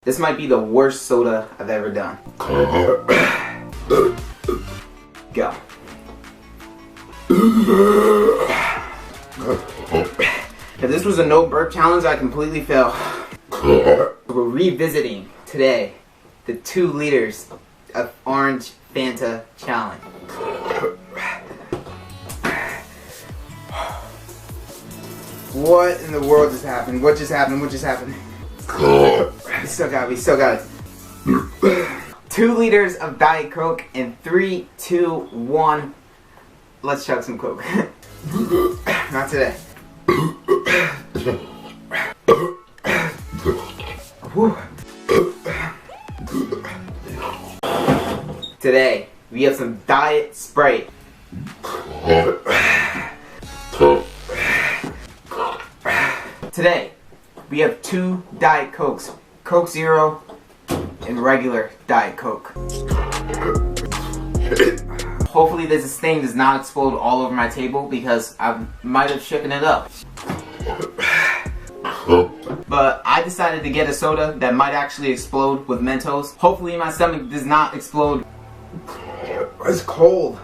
This might be the worst soda I've ever done. Go. If this was a no burp challenge, I completely fail. We're revisiting today the 2 liters of orange Fanta challenge. What in the world just happened? What just happened? What just happened? We still got it. 2 liters of Diet Coke in 3, 2, 1. Let's chug some Coke. Not today. Today, we have some Diet Sprite. Today, we have 2 Diet Cokes. Coke Zero and regular Diet Coke. Hopefully this thing does not explode all over my table because I might have shaken it up. But I decided to get a soda that might actually explode with Mentos. Hopefully my stomach does not explode. It's cold.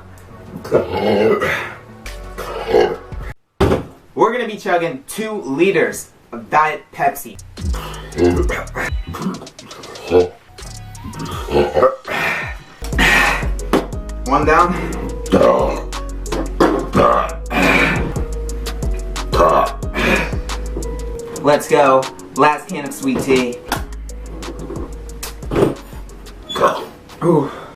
We're gonna be chugging 2 liters of Diet Pepsi. One down. Let's go. Last can of sweet tea. Ooh.